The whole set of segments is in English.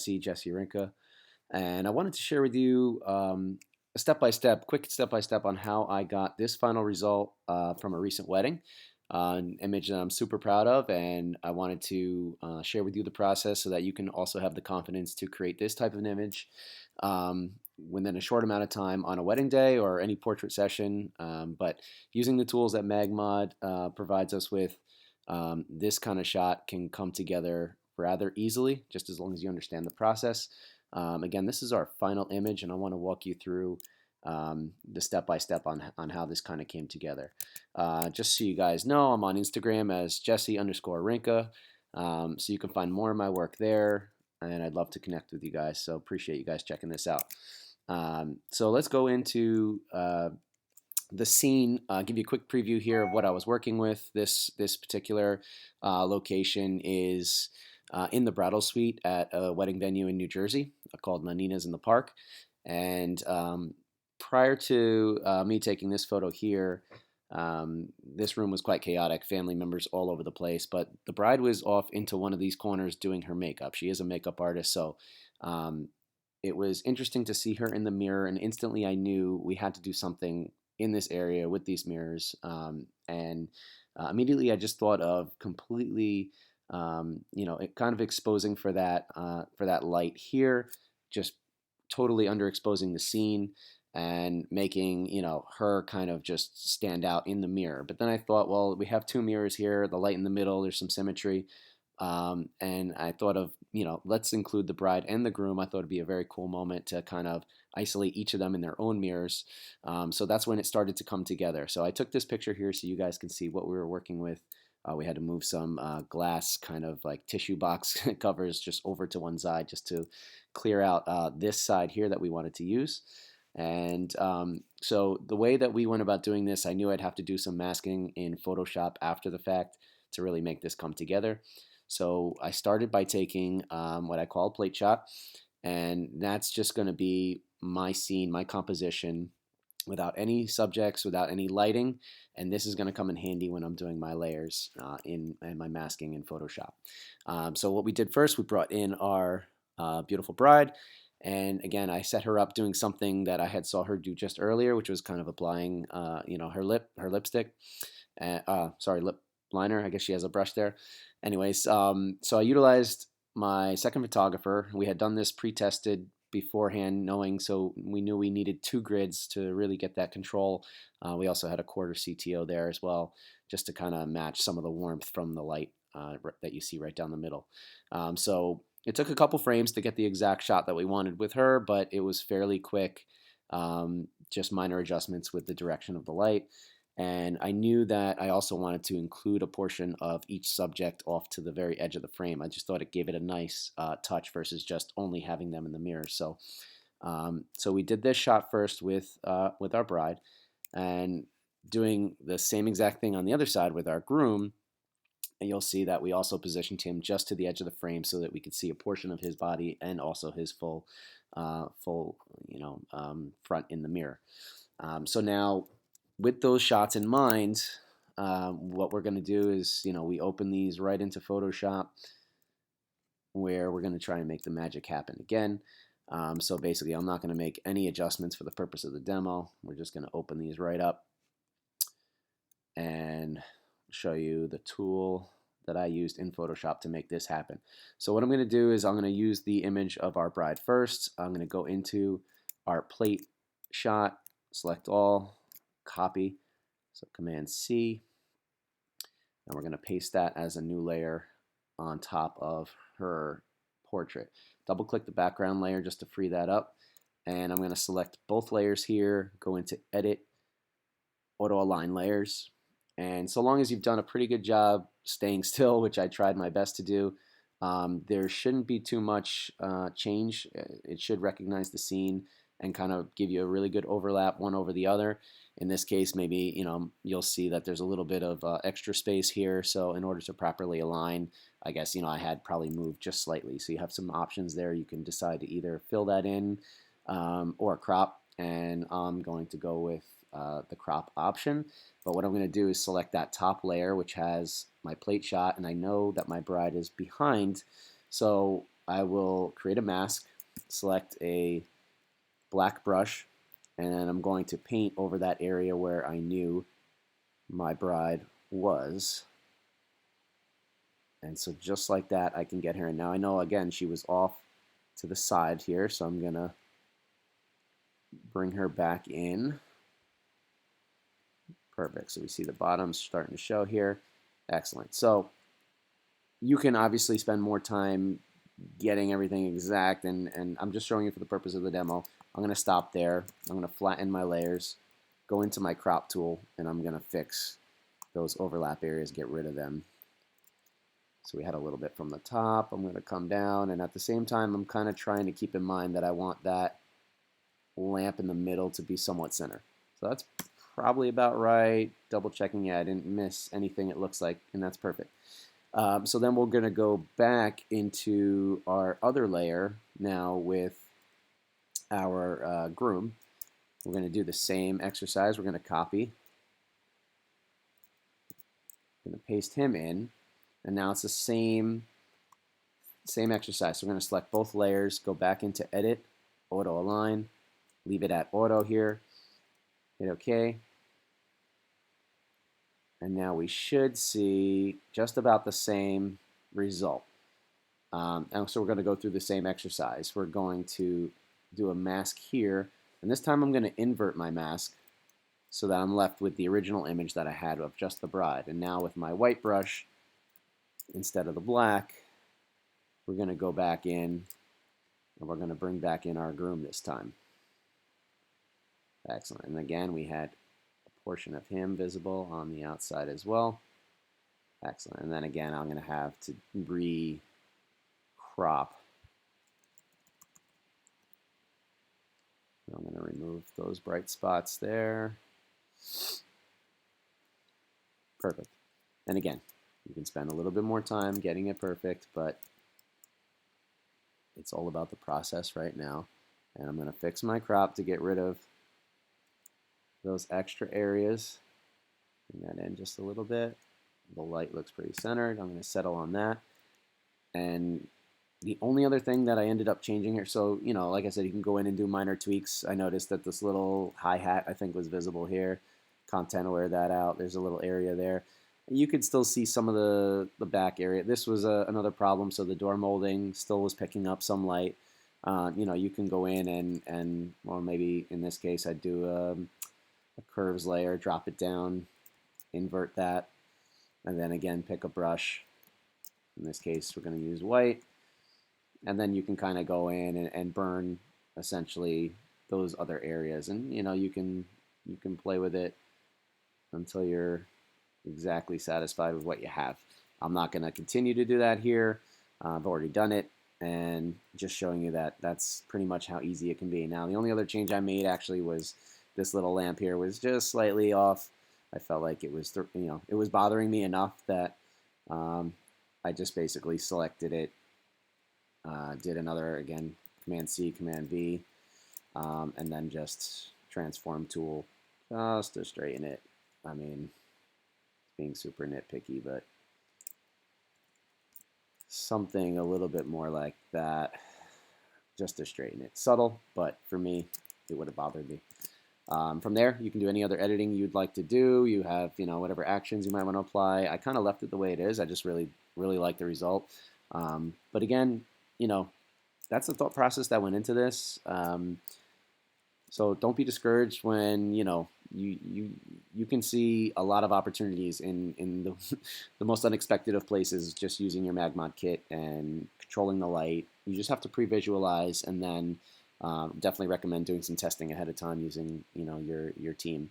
Jesse Rinka, and I wanted to share with you a step-by-step, quick step-by-step on how I got this final result from a recent wedding, an image that I'm super proud of, and I wanted to share with you the process so that you can also have the confidence to create this type of an image within a short amount of time on a wedding day or any portrait session. But using the tools that MagMod provides us with, this kind of shot can come together rather easily, just as long as you understand the process. Again, this is our final image, and I want to walk you through the step-by-step on how this kind of came together. Just so you guys know, I'm on Instagram as Jesse_Rinka, so you can find more of my work there, and I'd love to connect with you guys, so appreciate you guys checking this out. So let's go into the scene. Give you a quick preview here of what I was working with. This particular location is in the bridal suite at a wedding venue in New Jersey called Nanina's in the Park. And prior to me taking this photo here, this room was quite chaotic, family members all over the place, but the bride was off into one of these corners doing her makeup. She is a makeup artist, so it was interesting to see her in the mirror, and instantly I knew we had to do something in this area with these mirrors. And immediately I just thought of completely, it kind of exposing for that light here, just totally underexposing the scene and making her kind of just stand out in the mirror. But then I thought, well, we have two mirrors here, the light in the middle, there's some symmetry. And I thought of, let's include the bride and the groom. I thought it'd be a very cool moment to kind of isolate each of them in their own mirrors. So that's when it started to come together. So I took this picture here so you guys can see what we were working with. We had to move some glass kind of like tissue box covers just over to one side just to clear out this side here that we wanted to use. And so the way that we went about doing this, I knew I'd have to do some masking in Photoshop after the fact to really make this come together. So I started by taking what I call a plate shot, and that's just going to be my scene, my composition, without any subjects, without any lighting, and this is going to come in handy when I'm doing my layers and my masking in Photoshop. So what we did first, we brought in our beautiful bride, and again, I set her up doing something that I had saw her do just earlier, which was kind of applying, her lipstick, sorry, lip liner. I guess she has a brush there. Anyways, so I utilized my second photographer. We had done this pre-tested beforehand, so we knew we needed two grids to really get that control. We also had a quarter CTO there as well, just to kind of match some of the warmth from the light that you see right down the middle. So it took a couple frames to get the exact shot that we wanted with her, but it was fairly quick, just minor adjustments with the direction of the light. And I knew that I also wanted to include a portion of each subject off to the very edge of the frame. I just thought it gave it a nice touch versus just only having them in the mirror. So, so we did this shot first with our bride, and doing the same exact thing on the other side with our groom. And you'll see that we also positioned him just to the edge of the frame so that we could see a portion of his body and also his full front in the mirror. So now, with those shots in mind, what we're going to do is, we open these right into Photoshop, where we're going to try and make the magic happen again. So basically, I'm not going to make any adjustments for the purpose of the demo. We're just going to open these right up and show you the tool that I used in Photoshop to make this happen. So what I'm going to do is I'm going to use the image of our bride first. I'm going to go into our plate shot, select all, copy, so Command C, and we're going to paste that as a new layer on top of her portrait. Double click the background layer just to free that up, and I'm going to select both layers here, go into Edit, Auto Align Layers, and so long as you've done a pretty good job staying still, which I tried my best to do, there shouldn't be too much change. It should recognize the scene and kind of give you a really good overlap one over the other. In this case, maybe you'll see that there's a little bit of extra space here. So in order to properly align, I guess I had probably moved just slightly. So you have some options there. You can decide to either fill that in or crop, and I'm going to go with the crop option. But what I'm going to do is select that top layer, which has my plate shot, and I know that my bride is behind. So I will create a mask, select a black brush, and then I'm going to paint over that area where I knew my bride was. And so just like that, I can get her in. Now I know, again, she was off to the side here, so I'm going to bring her back in. Perfect. So we see the bottom starting to show here. Excellent. So you can obviously spend more time getting everything exact, and I'm just showing you for the purpose of the demo. I'm going to stop there. I'm going to flatten my layers, go into my crop tool, and I'm going to fix those overlap areas, get rid of them. So we had a little bit from the top. I'm going to come down, and at the same time, I'm kind of trying to keep in mind that I want that lamp in the middle to be somewhat center. So that's probably about right. Double checking, yeah, I didn't miss anything, it looks like, and that's perfect. So then we're going to go back into our other layer now with our groom. We're going to do the same exercise. We're going to copy. I'm going to paste him in. And now it's the same exercise. So we're going to select both layers, go back into Edit, Auto Align, leave it at Auto here, hit OK. And now we should see just about the same result. And so we're going to go through the same exercise. We're going to do a mask here, and this time I'm going to invert my mask so that I'm left with the original image that I had of just the bride. And now with my white brush, instead of the black, we're going to go back in, and we're going to bring back in our groom this time. Excellent. And again, we had a portion of him visible on the outside as well. Excellent. And then again, I'm going to have to crop. I'm going to remove those bright spots there. Perfect. And again, you can spend a little bit more time getting it perfect, but it's all about the process right now. And I'm going to fix my crop to get rid of those extra areas. Bring that in just a little bit. The light looks pretty centered. I'm going to settle on that. And the only other thing that I ended up changing here, so, you know, like I said, you can go in and do minor tweaks. I noticed that this little hi-hat, I think, was visible here. Content aware that out. There's a little area there. You could still see some of the back area. This was another problem, so the door molding still was picking up some light. You know, you can go in and well, maybe in this case, I'd do a curves layer, drop it down, invert that, and then again, pick a brush. In this case, we're going to use white. And then you can kind of go in and burn essentially those other areas, and you know you can play with it until you're exactly satisfied with what you have. I'm not going to continue to do that here. I've already done it, and just showing you that that's pretty much how easy it can be. Now the only other change I made actually was this little lamp here was just slightly off. I felt like it was it was bothering me enough that I just basically selected it. Did another, again, Command C, Command V, and then just transform tool just to straighten it. I mean, being super nitpicky, but something a little bit more like that just to straighten it. Subtle, but for me, it would have bothered me. From there, you can do any other editing you'd like to do. You have, you know, whatever actions you might want to apply. I kind of left it the way it is. I just really like the result. But again, you know, that's the thought process that went into this. So don't be discouraged when, you know, you can see a lot of opportunities in the most unexpected of places just using your MagMod kit and controlling the light. You just have to pre-visualize, and then definitely recommend doing some testing ahead of time using, you know, your team.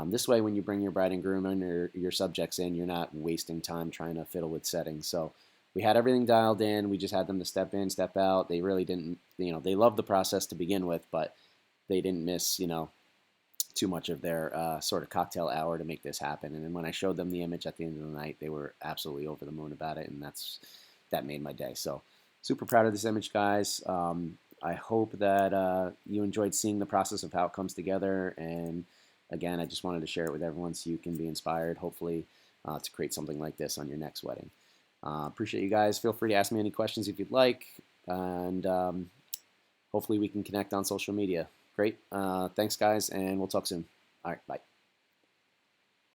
This way, when you bring your bride and groom in or your subjects in, you're not wasting time trying to fiddle with settings. So we had everything dialed in. We just had them to step in, step out. They really didn't, you know, they loved the process to begin with, but they didn't miss, you know, too much of their sort of cocktail hour to make this happen. And then when I showed them the image at the end of the night, they were absolutely over the moon about it, and that made my day. So super proud of this image, guys. I hope that you enjoyed seeing the process of how it comes together. And again, I just wanted to share it with everyone so you can be inspired, hopefully, to create something like this on your next wedding. Appreciate you guys. Feel free to ask me any questions if you'd like. and hopefully we can connect on social media. Great. Thanks, guys, and we'll talk soon. All right, bye.